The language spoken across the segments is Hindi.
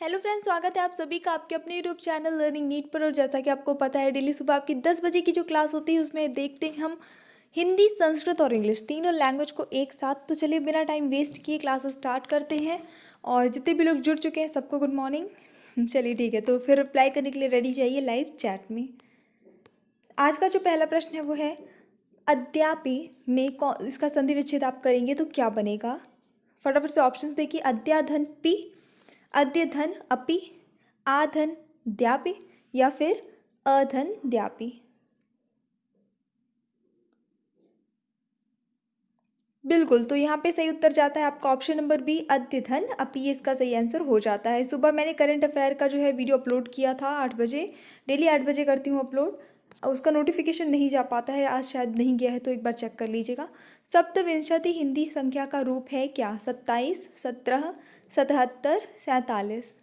हेलो फ्रेंड्स, स्वागत है आप सभी का आपके अपने यूट्यूब चैनल लर्निंग नीट पर। और जैसा कि आपको पता है, डेली सुबह आपकी 10 बजे की जो क्लास होती है उसमें देखते हैं हम हिंदी, संस्कृत और इंग्लिश तीनों लैंग्वेज को एक साथ। तो चलिए बिना टाइम वेस्ट किए क्लास स्टार्ट करते हैं। और जितने भी लोग जुड़ चुके हैं सबको गुड मॉर्निंग। चलिए ठीक है, तो फिर रिप्लाई करने के लिए रेडी जाइए लाइव चैट में। आज का जो पहला प्रश्न है वो है अद्यापि में कौन इसका संधि विच्छेद आप करेंगे तो क्या बनेगा। फटाफट से ऑप्शंस देखिए। अद्याधन पी, अद्यधन अपि, आधन द्यापि या फिर अधन द्यापि। बिल्कुल, तो यहाँ पे सही उत्तर जाता है आपका ऑप्शन नंबर बी, अद्यधन अपि। ये इसका सही आंसर हो जाता है। सुबह मैंने करंट अफेयर का जो है वीडियो अपलोड किया था 8 बजे। डेली 8 बजे करती हूँ अपलोड। उसका नोटिफिकेशन नहीं जा पाता है, आज शायद नहीं गया है, तो एक बार चेक कर लीजिएगा। सप्तविंशति हिंदी संख्या का रूप है क्या? 27, 17, 77, 47।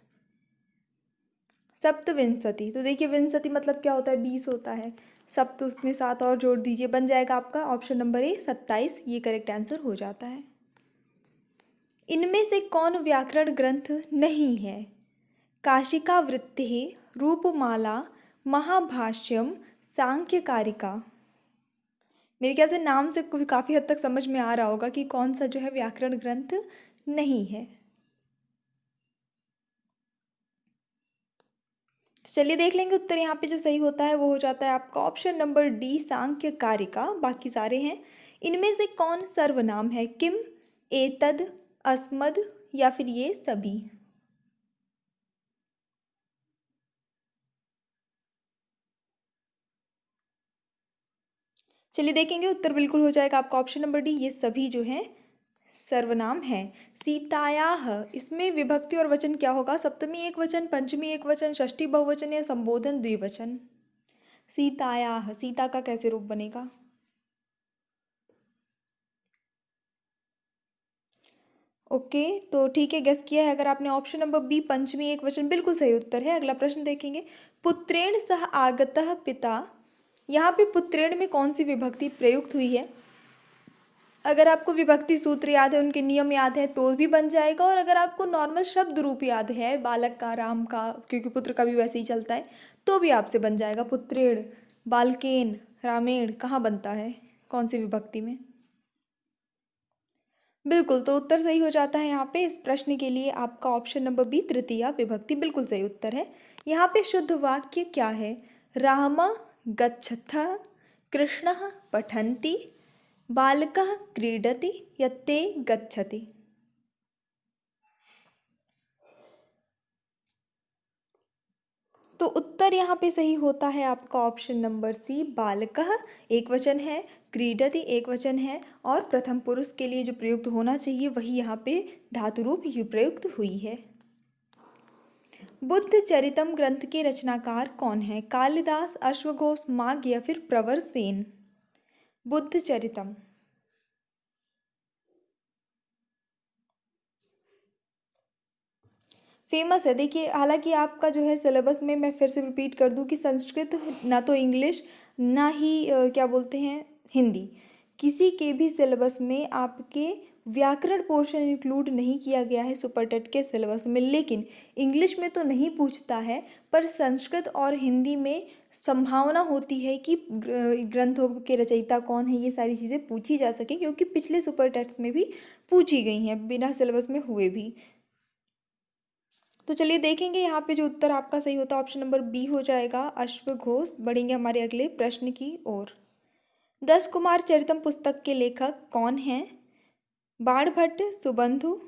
सप्तविंशति, तो देखिए विंशति मतलब क्या होता है? 20 होता है। सप्त उसमें 7 और जोड़ दीजिए, बन जाएगा आपका ऑप्शन नंबर ए 27। ये करेक्ट आंसर हो जाता है। इनमें से कौन व्याकरण ग्रंथ नहीं है? काशिका वृत्तिः, रूपमाला, महाभाष्यम, सांख्यकारिका। मेरे ख्याल से नाम से काफ़ी हद तक समझ में आ रहा होगा कि कौन सा जो है व्याकरण ग्रंथ नहीं है। तो चलिए देख लेंगे उत्तर। यहाँ पे जो सही होता है वो हो जाता है आपका ऑप्शन नंबर डी, सांख्य कारिका। बाकी सारे हैं। इनमें से कौन सर्वनाम है? किम, एतद, अस्मद या फिर ये सभी। चलिए देखेंगे, उत्तर बिल्कुल हो जाएगा आपका ऑप्शन नंबर डी, ये सभी जो है सर्वनाम है। सीतायाह, इसमें विभक्ति और वचन क्या होगा? सप्तमी एक वचन, पंचमी एक वचन, षष्ठी बहुवचन या संबोधन द्विवचन। सीतायाह, सीता का कैसे रूप बनेगा? ओके, तो ठीक है, गेस किया है अगर आपने ऑप्शन नंबर बी, पंचमी एक वचन, बिल्कुल सही उत्तर है। अगला प्रश्न देखेंगे। पुत्रेण सह आगतः पिता, यहाँ पे पुत्रेण में कौन सी विभक्ति प्रयुक्त हुई है? अगर आपको विभक्ति सूत्र याद है, उनके नियम याद है तो भी बन जाएगा। और अगर आपको नॉर्मल शब्द रूप याद है, बालक का, राम का, क्योंकि पुत्र का भी वैसे ही चलता है, तो भी आपसे बन जाएगा। पुत्रेण, बालकेन, रामेण कहाँ बनता है, कौन सी विभक्ति में? बिल्कुल, तो उत्तर सही हो जाता है। यहाँ पे इस प्रश्न के लिए आपका ऑप्शन नंबर बी, तृतीया विभक्ति, बिल्कुल सही उत्तर है। यहाँ पे शुद्ध वाक्य क्या है? राम गच्छथः, कृष्णः पठन्ति, बालकः क्रीडति या ते गच्छति। तो उत्तर यहाँ पे सही होता है आपका ऑप्शन नंबर सी, बालकः एक वचन है, क्रीडति एक वचन है, और प्रथम पुरुष के लिए जो प्रयुक्त होना चाहिए वही यहाँ पे धातु रूप प्रयुक्त हुई है। बुद्ध चरितम ग्रंथ के रचनाकार कौन है? कालिदास, अश्वघोष, माघ या फिर प्रवर सेन। बुद्ध चरितम फेमस है। देखिए, हालांकि आपका जो है सिलेबस में, मैं फिर से रिपीट कर दूं कि संस्कृत ना तो इंग्लिश ना ही क्या बोलते हैं हिंदी, किसी के भी सिलेबस में आपके व्याकरण पोर्शन इंक्लूड नहीं किया गया है सुपर टेट के सिलेबस में। लेकिन इंग्लिश में तो नहीं पूछता है, पर संस्कृत और हिंदी में संभावना होती है कि ग्रंथों के रचयिता कौन है, ये सारी चीज़ें पूछी जा सके, क्योंकि पिछले सुपर टेट्स में भी पूछी गई हैं बिना सिलेबस में हुए भी। तो चलिए देखेंगे यहाँ पे जो उत्तर आपका सही होता है ऑप्शन नंबर बी हो जाएगा, अश्वघोष। बढ़ेंगे हमारे अगले प्रश्न की ओर। 10 कुमार चरितम पुस्तक के लेखक कौन हैं? बाणभट्ट, सुबंधु,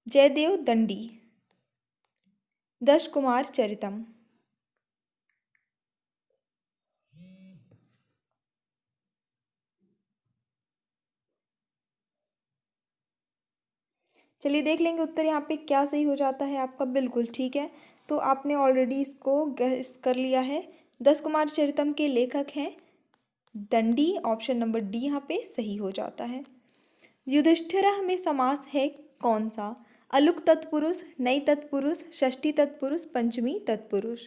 जयदेव दंडी। 10 कुमार चरितम। चलिए देख लेंगे उत्तर यहाँ पे क्या सही हो जाता है आपका। बिल्कुल ठीक है, तो आपने ऑलरेडी इसको गैस कर लिया है। 10 कुमार चरितम के लेखक हैं दंडी। ऑप्शन नंबर डी यहाँ पे सही हो जाता है। युधिष्ठिरः में समास है कौन सा? अलुक तत्पुरुष, नई तत्पुरुष, षष्ठी तत्पुरुष, पंचमी तत्पुरुष।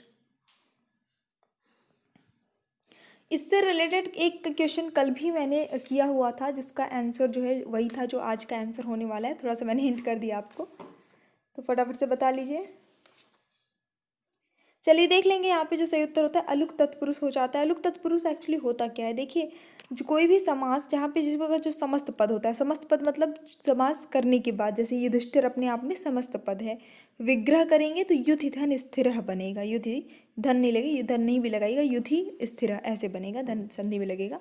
इससे रिलेटेड एक क्वेश्चन कल भी मैंने किया हुआ था, जिसका आंसर जो है वही था जो आज का आंसर होने वाला है। थोड़ा सा मैंने हिंट कर दिया आपको। तो फटाफट से बता लीजिए। चलिए देख लेंगे यहाँ पे जो सही उत्तर होता है अलुक तत्पुरुष हो जाता है। अलुक तत्पुरुष एक्चुअली होता क्या है, देखिए जो कोई भी समास जहाँ पे जिस जगह जो समस्त पद होता है, समस्त पद मतलब समास करने के बाद, जैसे युधिष्ठिर अपने आप में समस्त पद है, विग्रह करेंगे तो युधि धन स्थिर बनेगा। युधि धन नहीं लगेगा, धन नहीं भी लगाएगा, युधि स्थिर ऐसे बनेगा, धन संधि में लगेगा।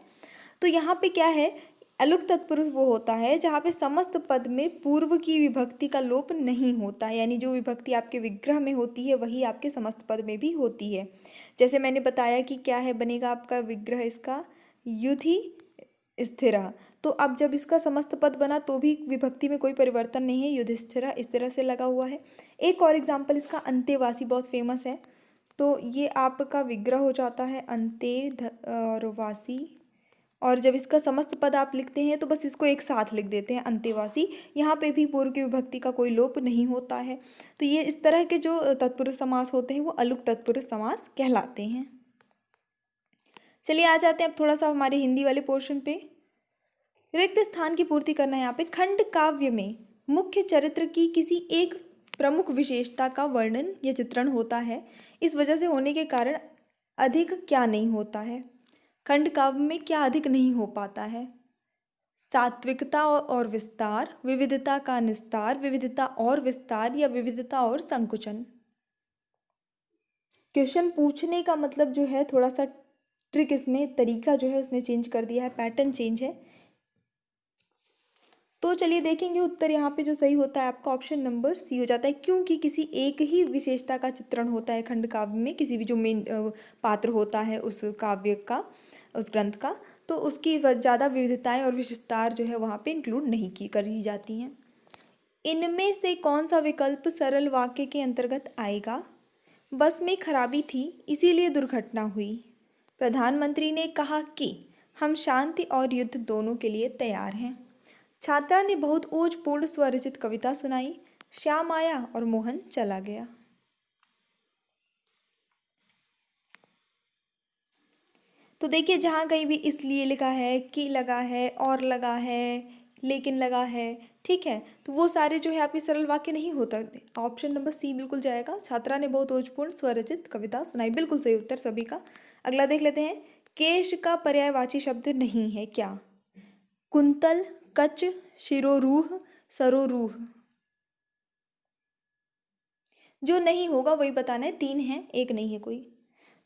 तो यहाँ पे क्या है, अलुक तत्पुरुष वो होता है जहाँ पे समस्त पद में पूर्व की विभक्ति का लोप नहीं होता है, यानी जो विभक्ति आपके विग्रह में होती है वही आपके समस्त पद में भी होती है। जैसे मैंने बताया कि क्या है बनेगा आपका विग्रह इसका युधि स्थिरा। तो अब जब इसका समस्त पद बना तो भी विभक्ति में कोई परिवर्तन नहीं है, युधिष्ठिरा इस तरह से लगा हुआ है। एक और एग्जाम्पल इसका अंतेवासी बहुत फेमस है, तो ये आपका विग्रह हो जाता है अंते और वासी, और जब इसका समस्त पद आप लिखते हैं तो बस इसको एक साथ लिख देते हैं अंतेवासी। यहाँ पे भी पूर्व की विभक्ति का कोई लोप नहीं होता है। तो ये इस तरह के जो तत्पुरुष समास होते हैं वो अलुक तत्पुरुष समास कहलाते हैं। चलिए आ जाते हैं अब थोड़ा सा हमारे हिंदी वाले पोर्शन पे। रिक्त स्थान की पूर्ति करना है यहाँ पे। खंड काव्य में मुख्य चरित्र की किसी एक प्रमुख विशेषता का वर्णन या चित्रण होता है, इस वजह से होने के कारण अधिक क्या नहीं होता है। खंड काव्य में क्या अधिक नहीं हो पाता है, सात्विकता और विस्तार, विविधता का निस्तार, विविधता और विस्तार, या विविधता और संकुचन। क्वेश्चन पूछने का मतलब जो है थोड़ा सा ट्रिक, इसमें तरीका जो है उसने चेंज कर दिया है, पैटर्न चेंज है। तो चलिए देखेंगे उत्तर यहाँ पे जो सही होता है आपका ऑप्शन नंबर सी हो जाता है, क्योंकि किसी एक ही विशेषता का चित्रण होता है खंड काव्य में, किसी भी जो मेन पात्र होता है उस काव्य का, उस ग्रंथ का, तो उसकी ज़्यादा विविधताएं और विशेषताएं जो है वहाँ पे इंक्लूड नहीं की करी जाती हैं। इनमें से कौन सा विकल्प सरल वाक्य के अंतर्गत आएगा। बस में खराबी थी इसीलिए दुर्घटना हुई। प्रधानमंत्री ने कहा कि हम शांति और युद्ध दोनों के लिए तैयार हैं। छात्रा ने बहुत ओजपूर्ण स्वरचित कविता सुनाई। श्याम आया और मोहन चला गया। तो देखिए जहाँ कहीं भी इसलिए लिखा है, कि लगा है, और लगा है, लेकिन लगा है, ठीक है, तो वो सारे जो है आपके सरल वाक्य नहीं होता। ऑप्शन नंबर सी बिल्कुल जाएगा। छात्रा ने बहुत ओजपूर्ण स्वरचित कविता सुनाई, बिल्कुल सही उत्तर सभी का। अगला देख लेते हैं। केश का पर्यायवाची शब्द नहीं है क्या। कुंतल, कच, शिरोरूह, सरोरूह। जो नहीं होगा वही बताना है, तीन है एक नहीं है कोई।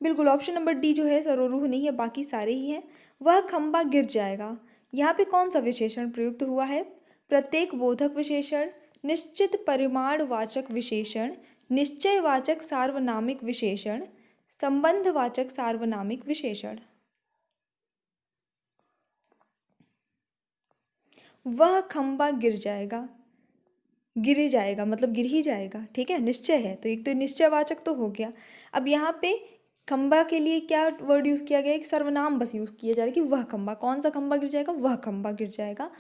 बिल्कुल ऑप्शन नंबर डी जो है सरोरूह नहीं है, बाकी सारे ही हैं। वह खंबा गिर जाएगा, यहाँ पे कौन सा विशेषण प्रयुक्त हुआ है। प्रत्येक बोधक विशेषण, निश्चित परिमाणवाचक विशेषण, निश्चयवाचक सार्वनामिक विशेषण, संबंधवाचक सार्वनामिक विशेषण। वह खंबा गिर जाएगा, गिर जाएगा मतलब गिर ही जाएगा, ठीक है, निश्चय है तो एक तो निश्चयवाचक तो हो गया। अब यहाँ पे खंबा के लिए क्या वर्ड यूज़ किया गया है, एक सर्वनाम बस यूज़ किया जा रहा है कि वह खंबा, कौन सा खंबा गिर जाएगा, वह खंबा गिर जाएगा।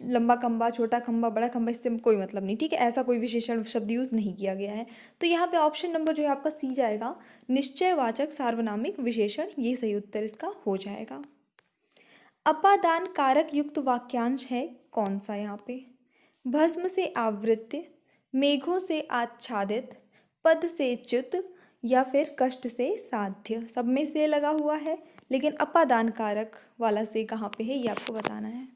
लंबा खंबा, छोटा खंबा, बड़ा खंबा, इससे कोई मतलब नहीं, ठीक है, ऐसा कोई विशेषण शब्द यूज़ नहीं किया गया है। तो यहाँ पे ऑप्शन नंबर जो है आपका सी जाएगा, निश्चयवाचक सार्वनामिक विशेषण, ये सही उत्तर इसका हो जाएगा। अपादान कारक युक्त वाक्यांश है कौन सा यहाँ पे। भस्म से आवृत्य, मेघों से आच्छादित, पद से च्युत, या फिर कष्ट से साध्य। सब में से लगा हुआ है, लेकिन अपादान कारक वाला से कहाँ पे है ये आपको बताना है।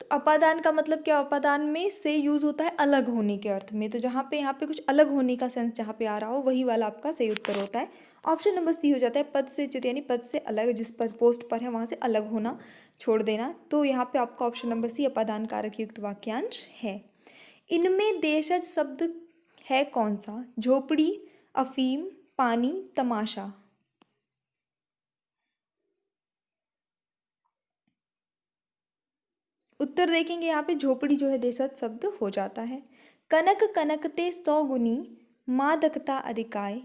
तो अपादान का मतलब क्या, अपादान में से यूज होता है अलग होने के अर्थ में, तो जहाँ पे यहाँ पे कुछ अलग होने का सेंस जहाँ पे आ रहा हो वही वाला आपका सही उत्तर होता है। ऑप्शन नंबर सी हो जाता है, पद से च्युत, यानी पद से अलग, जिस पर पोस्ट पर है वहाँ से अलग होना, छोड़ देना। तो यहाँ पे आपका ऑप्शन नंबर सी अपादान कारक युक्त वाक्यांश है। इनमें देशज शब्द है कौन सा। झोपड़ी, अफीम, पानी, तमाशा। उत्तर देखेंगे यहाँ पे झोपड़ी जो है देशज शब्द हो जाता है। कनक कनकते 100 गुनी, मादकता अधिकाय।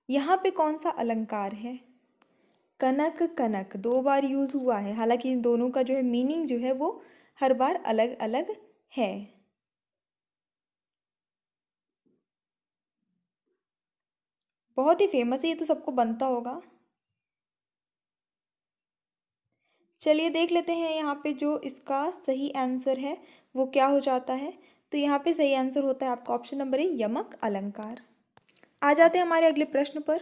यहाँ पे कौन सा अलंकार है। कनक कनक दो बार यूज हुआ है, हालांकि इन दोनों का जो है मीनिंग जो है वो हर बार अलग अलग है। बहुत ही फेमस है ये, तो सबको बनता होगा। चलिए देख लेते हैं यहाँ पे जो इसका सही आंसर है वो क्या हो जाता है। तो यहाँ पे सही आंसर होता है आपका ऑप्शन नंबर ए, यमक अलंकार। आ जाते हैं हमारे अगले प्रश्न पर।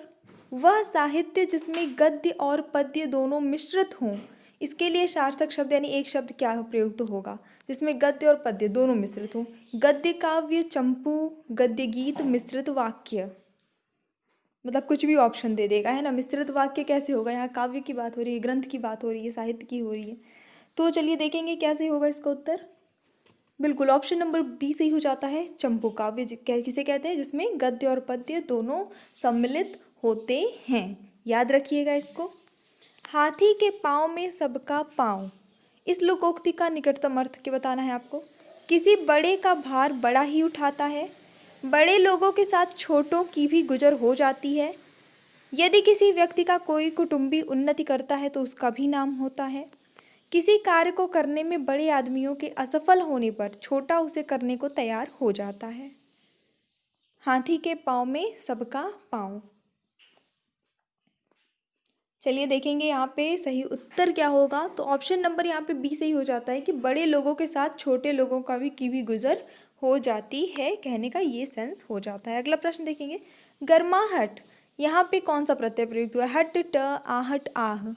वह साहित्य जिसमें गद्य और पद्य दोनों मिश्रित हों, इसके लिए सार्थक शब्द यानी एक शब्द क्या प्रयुक्त होगा जिसमें गद्य और पद्य दोनों मिश्रित हों? गद्य काव्य, चंपू, गद्य गीत, मिश्रित वाक्य। मतलब कुछ भी ऑप्शन दे देगा, है ना। मिश्रित वाक्य कैसे होगा? यहाँ काव्य की बात हो रही है, ग्रंथ की बात हो रही है, साहित्य की हो रही है। तो चलिए देखेंगे कैसे होगा इसका उत्तर। बिल्कुल ऑप्शन नंबर बी सही हो जाता है। चंपू काव्य किसे कहते हैं? जिसमें गद्य और पद्य दोनों सम्मिलित होते हैं। याद रखिएगा इसको। हाथी के पाँव में सबका पाँव, इस लोकोक्ति का निकटतम अर्थ क्या बताना है आपको? किसी बड़े का भार बड़ा ही उठाता है, बड़े लोगों के साथ छोटों की भी गुजर हो जाती है, यदि किसी व्यक्ति का कोई कुटुंबी उन्नति करता है तो उसका भी नाम होता है, किसी कार्य को करने में बड़े आदमियों के असफल होने पर छोटा उसे करने को तैयार हो जाता है। हाथी के पाँव में सबका पाँव। चलिए देखेंगे यहाँ पे सही उत्तर क्या होगा। तो ऑप्शन नंबर यहाँ पे बी सही हो जाता है कि बड़े लोगों के साथ छोटे लोगों का भी की भी गुजर हो जाती है, कहने का ये सेंस हो जाता है। अगला प्रश्न देखेंगे। गर्माहट, यहाँ पे कौन सा प्रत्यय प्रयुक्त हुआ है? हट, ट, आहट, आह।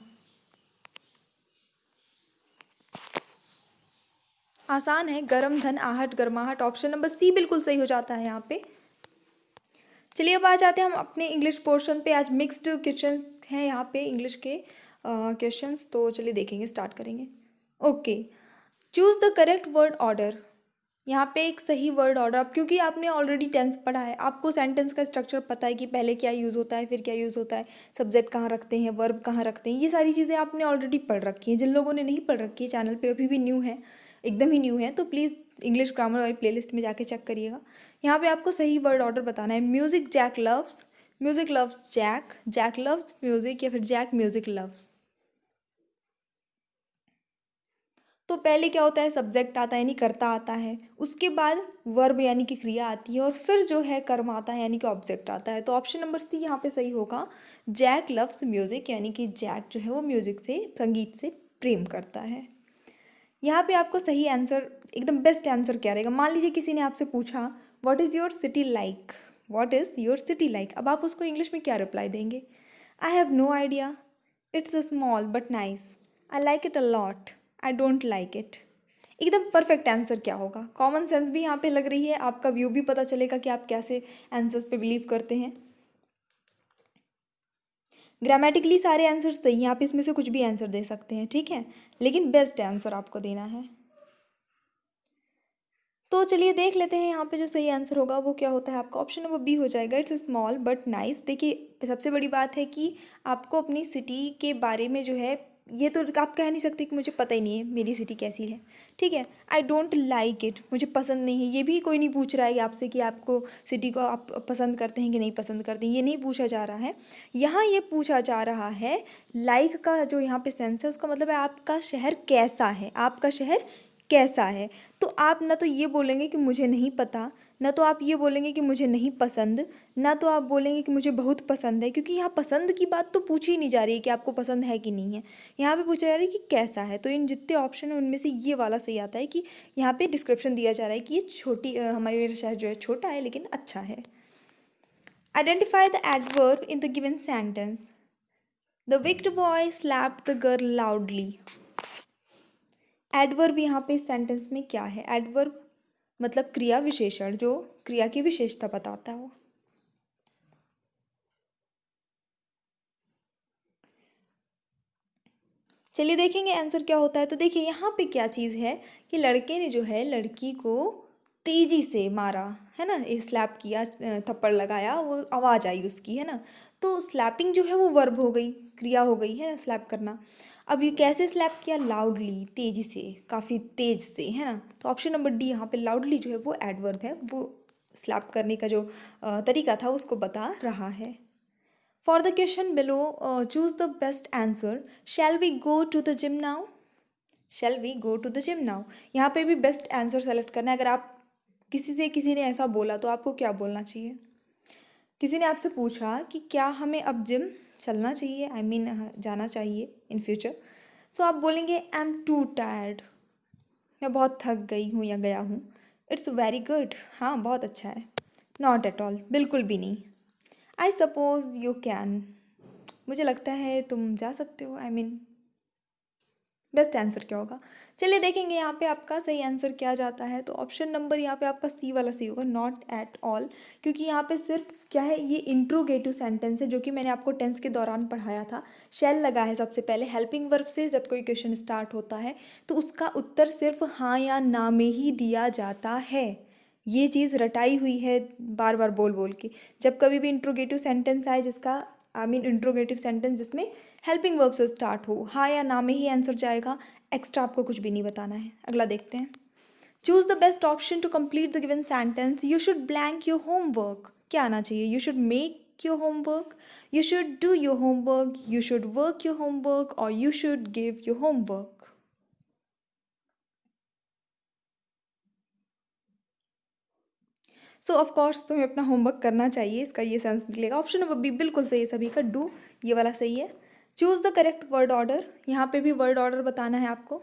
आसान है, गरम धन आहट गर्माहट। ऑप्शन नंबर सी बिल्कुल सही हो जाता है यहाँ पे। चलिए अब आ जाते हैं हम अपने इंग्लिश पोर्शन पे। आज मिक्स्ड क्वेश्चन हैं यहाँ पे इंग्लिश के क्वेश्चंस। तो चलिए देखेंगे, स्टार्ट करेंगे। Okay, choose the correct word order. यहाँ पे एक सही वर्ड ऑर्डर, अब क्योंकि आपने ऑलरेडी टेंस पढ़ा है, आपको सेंटेंस का स्ट्रक्चर पता है कि पहले क्या यूज़ होता है, फिर क्या यूज़ होता है, सब्जेक्ट कहाँ रखते हैं, वर्ब कहाँ रखते हैं, ये सारी चीज़ें आपने ऑलरेडी पढ़ रखी हैं। जिन लोगों ने नहीं पढ़ रखी है, चैनल पे अभी भी न्यू है, एकदम ही न्यू है, तो प्लीज़ इंग्लिश ग्रामर वाली प्लेलिस्ट में जाके चेक करिएगा। यहाँ पे आपको सही वर्ड ऑर्डर बताना है। Music Jack loves, music loves Jack, Jack loves music, या फिर जैक म्यूजिक लव्स। तो पहले क्या होता है? सब्जेक्ट आता है यानी कर्ता आता है, उसके बाद वर्ब यानी कि क्रिया आती है, और फिर जो है कर्म आता है यानी कि ऑब्जेक्ट आता है। तो ऑप्शन नंबर सी यहाँ पे सही होगा। जैक लव्स म्यूजिक, यानी कि जैक जो है वो म्यूजिक से, संगीत से प्रेम करता है। यहाँ पे आपको सही आंसर, एकदम बेस्ट आंसर क्या रहेगा? मान लीजिए किसी ने आपसे पूछा what is your city like, what is your city like, अब आप उसको इंग्लिश में क्या रिप्लाई देंगे? I have no idea, it's small but nice, I like it a lot, I don't like it. एकदम परफेक्ट आंसर क्या होगा? कॉमन सेंस भी यहाँ पे लग रही है, आपका व्यू भी पता चलेगा कि आप कैसे आंसर्स पे बिलीव करते हैं। ग्रामेटिकली सारे आंसर सही हैं, आप इसमें से कुछ भी आंसर दे सकते हैं, ठीक है, लेकिन बेस्ट आंसर आपको देना है। तो चलिए देख लेते हैं यहाँ पे जो सही आंसर होगा वो क्या होता है आपका। ऑप्शन नंबर बी हो जाएगा, इट्स स्मॉल बट नाइस। देखिए सबसे बड़ी बात है कि आपको अपनी सिटी के बारे में जो है, ये तो आप कह नहीं सकते कि मुझे पता ही नहीं है मेरी सिटी कैसी है, ठीक है। आई डोंट लाइक इट, मुझे पसंद नहीं है, ये भी कोई नहीं पूछ रहा है आपसे कि आपको सिटी को आप पसंद करते हैं कि नहीं पसंद करते हैं, ये नहीं पूछा जा रहा है। यहाँ ये पूछा जा रहा है लाइक का जो यहाँ पे सेंस है, उसका मतलब है आपका शहर कैसा है, आपका शहर कैसा है। तो आप ना तो ये बोलेंगे कि मुझे नहीं पता, ना तो आप ये बोलेंगे कि मुझे नहीं पसंद, ना तो आप बोलेंगे कि मुझे बहुत पसंद है, क्योंकि यहाँ पसंद की बात तो पूछी नहीं जा रही है कि आपको पसंद है कि नहीं है, यहाँ पे पूछा जा रहा है कि कैसा है। तो इन जितने ऑप्शन हैं उनमें से ये वाला सही आता है कि यहाँ पे डिस्क्रिप्शन दिया जा रहा है कि ये छोटी हमारे शहर जो है छोटा है लेकिन अच्छा है। Identify the adverb in the given sentence. The wicked boy slapped the girl loudly. Adverb यहाँ पे इस सेंटेंस में क्या है? एडवर्ब मतलब क्रिया विशेषण, जो क्रिया की विशेषता बताता हो। चलिए देखेंगे आंसर क्या होता है। तो देखिए यहाँ पे क्या चीज़ है कि लड़के ने जो है लड़की को तेजी से मारा, है ना, स्लैप किया, थप्पड़ लगाया, वो आवाज़ आई उसकी, है ना। तो स्लैपिंग जो है वो वर्ब हो गई, क्रिया हो गई है स्लैप करना। अब ये कैसे स्लैप किया? लाउडली, तेजी से, काफ़ी तेज से, है ना। तो ऑप्शन नंबर डी यहाँ पे लाउडली जो है वो एडवर्ब है, वो स्लैप करने का जो तरीका था उसको बता रहा है। For the question below, choose the best answer. Shall we go to the gym now? Shall we go to the gym now? यहाँ पे भी बेस्ट आंसर सेलेक्ट करना है। अगर आप किसी ने ऐसा बोला तो आपको क्या बोलना चाहिए? किसी ने आपसे पूछा कि क्या हमें अब जिम चलना चाहिए, आई मीन जाना चाहिए इन फ्यूचर, तो आप बोलेंगे आई एम टू टायर्ड, मैं बहुत थक गई हूँ या गया हूँ, इट्स वेरी गुड। हाँ, बहुत अच्छा है। नॉट एट ऑल, बिल्कुल भी नहीं। आई सपोज यू कैन, मुझे लगता है तुम जा सकते हो। आई मीन बेस्ट आंसर क्या होगा, चलिए देखेंगे यहाँ पे आपका सही आंसर क्या जाता है। तो ऑप्शन नंबर यहाँ पे आपका सी वाला सही होगा, नॉट एट ऑल। क्योंकि यहाँ पे सिर्फ क्या है, ये इंट्रोगेटिव सेंटेंस है जो कि मैंने आपको टेंस के दौरान पढ़ाया था। शेल लगा है सबसे पहले हेल्पिंग वर्ब से जब कोई क्वेश्चन स्टार्ट होता है, तो उसका उत्तर सिर्फ हाँ या ना में ही दिया जाता है। ये चीज़ रटाई हुई है बार बार बोल बोल के। जब कभी भी इंट्रोगेटिव सेंटेंस आए जिसका आई मीन इंट्रोगेटिव सेंटेंस जिसमें हेल्पिंग वर्ब से स्टार्ट हो, हाँ या ना में ही आंसर जाएगा। एक्स्ट्रा आपको कुछ भी नहीं बताना है। अगला देखते हैं। Choose the best option to complete the given sentence. You should blank your homework. क्या आना चाहिए? You should make your homework, you should do your homework, you should work your homework और you should give your homework. So of course तुम्हें अपना होमवर्क करना चाहिए, इसका ये सेंस निकलेगा। ऑप्शन नंबर बी बिल्कुल सही है सभी का, डू, ये वाला सही है। Choose the correct word order. यहाँ पे भी वर्ड ऑर्डर बताना है आपको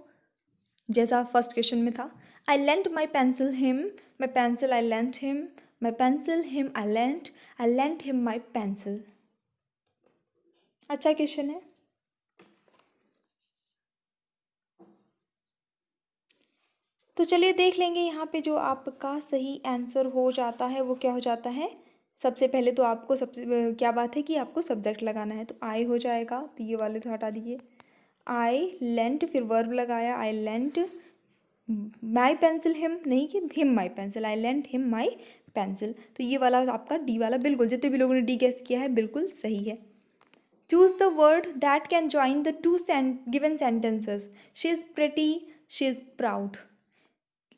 जैसा फर्स्ट क्वेश्चन में था। I lent my pencil him, my pencil I lent him, my pencil him I lent him my pencil. अच्छा क्वेश्चन है। तो चलिए देख लेंगे यहाँ पे जो आपका सही आंसर हो जाता है वो क्या हो जाता है। सबसे पहले तो आपको सबसे क्या बात है कि आपको सब्जेक्ट लगाना है, तो आई हो जाएगा, तो ये वाले तो हटा दीजिए। आई लेंट, फिर वर्ब लगाया, आई लेंट माई पेंसिल हिम, नहीं कि him my pencil, I lent him my pencil. तो ये वाला आपका डी वाला बिल्कुल, जितने भी लोगों ने डी गेस किया है बिल्कुल सही है। Choose the word that can join the two given sentences. She is pretty, she is proud.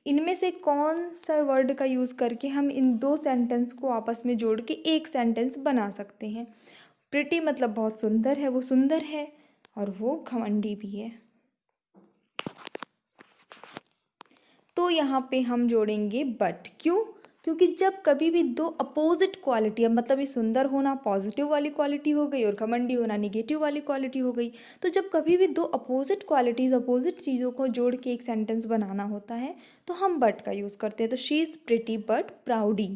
इनमें से कौन सा वर्ड का यूज़ करके हम इन दो सेंटेंस को आपस में जोड़ के एक सेंटेंस बना सकते हैं? प्रिटी मतलब बहुत सुंदर है, वो सुंदर है, और वो घमंडी भी है। तो यहाँ पे हम जोड़ेंगे बट। क्यों? क्योंकि जब कभी भी दो अपोजिट क्वालिटी, अब मतलब ये सुंदर होना पॉजिटिव वाली क्वालिटी हो गई और घमंडी होना निगेटिव वाली क्वालिटी हो गई, तो जब कभी भी दो अपोजिट क्वालिटीज़ अपोजिट चीज़ों को जोड़ के एक सेंटेंस बनाना होता है तो हम बट का यूज़ करते हैं। तो शी इज़ प्रिटी बट प्राउडी,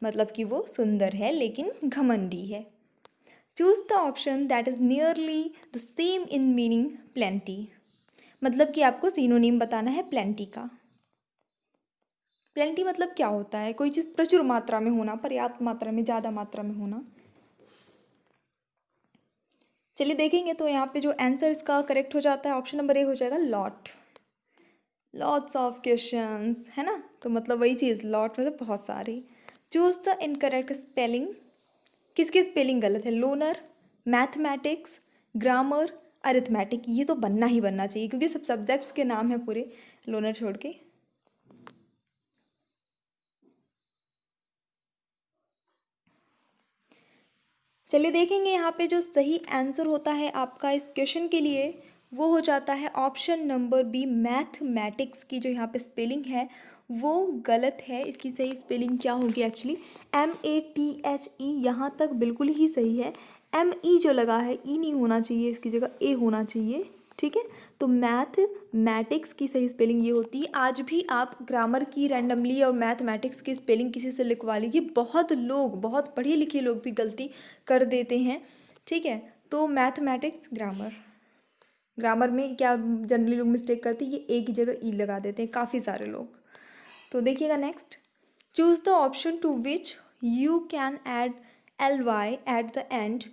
मतलब कि वो सुंदर है लेकिन घमंडी है। Choose the option that is nearly the same in meaning plenty, मतलब कि आपको सिनोनिम बताना है प्लेंटी का। प्लेंटी मतलब क्या होता है? कोई चीज़ प्रचुर मात्रा में होना, पर्याप्त मात्रा में, ज़्यादा मात्रा में होना। चलिए देखेंगे तो यहाँ पे जो आंसर इसका करेक्ट हो जाता है ऑप्शन नंबर ए हो जाएगा, लॉट। लॉट्स ऑफ क्वेश्चंस, है ना, तो मतलब वही चीज़, लॉट मतलब बहुत सारी। Choose the incorrect spelling. किसकी स्पेलिंग गलत है? Loner, mathematics, grammar, arithmetic. ये तो बनना ही बनना चाहिए क्योंकि सब सब्जेक्ट्स के नाम है पूरे, लोनर छोड़ के। चलिए देखेंगे यहाँ पे जो सही आंसर होता है आपका इस क्वेश्चन के लिए वो हो जाता है ऑप्शन नंबर बी, मैथमेटिक्स की जो यहाँ पे स्पेलिंग है वो गलत है। इसकी सही स्पेलिंग क्या होगी एक्चुअली? MATHE, यहाँ तक बिल्कुल ही सही है। ME जो लगा है, ई नहीं होना चाहिए, इसकी जगह ए होना चाहिए, ठीक है। तो मैथमेटिक्स की सही स्पेलिंग ये होती है। आज भी आप ग्रामर की रैंडमली और मैथमेटिक्स की स्पेलिंग किसी से लिखवा लीजिए, बहुत लोग, बहुत पढ़े लिखे लोग भी गलती कर देते हैं, ठीक है। तो मैथमेटिक्स, ग्रामर, ग्रामर में क्या जनरली लोग मिस्टेक करते हैं, ये एक ही जगह ई लगा देते हैं काफ़ी सारे लोग। तो देखिएगा next. Choose the option to which you can add LY at the end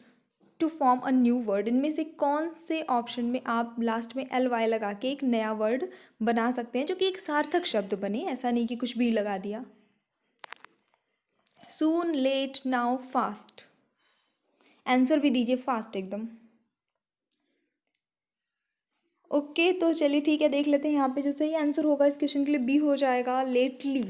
to form a new word. इनमें से कौन से ऑप्शन में आप लास्ट में LY लगा के एक नया वर्ड बना सकते हैं जो कि एक सार्थक शब्द बने, ऐसा नहीं कि कुछ भी लगा दिया। सून, लेट, नाउ, फास्ट। आंसर भी दीजिए फास्ट एकदम। ओके तो चलिए ठीक है, देख लेते हैं यहाँ पे जो सही आंसर होगा इस क्वेश्चन के लिए बी हो जाएगा, लेटली।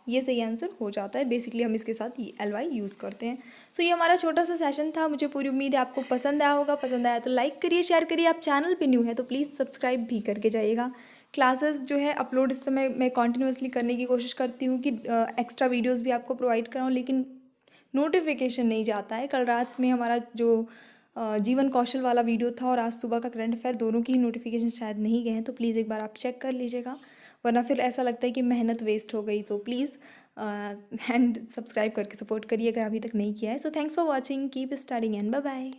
ये सही आंसर हो जाता है। बेसिकली हम इसके साथ ये LY यूज़ करते हैं। सो ये हमारा छोटा सा सेशन था, मुझे पूरी उम्मीद है आपको पसंद आया होगा। पसंद आया तो लाइक करिए, शेयर करिए। आप चैनल पे न्यू है तो प्लीज़ सब्सक्राइब भी करके जाइएगा। क्लासेस जो है अपलोड इस समय मैं कॉन्टिन्यूसली करने की कोशिश करती हूँ कि एक्स्ट्रा वीडियोज़ भी आपको प्रोवाइड कराऊँ, लेकिन नोटिफिकेशन नहीं जाता है। कल रात में हमारा जो जीवन कौशल वाला वीडियो था और आज सुबह का करंट अफेयर, दोनों की नोटिफिकेशन शायद नहीं गए हैं, तो प्लीज़ एक बार आप चेक कर लीजिएगा। वरना फिर ऐसा लगता है कि मेहनत वेस्ट हो गई। तो प्लीज़ एंड सब्सक्राइब करके सपोर्ट करिए अगर अभी तक नहीं किया है। So thanks for watching, keep studying and bye bye.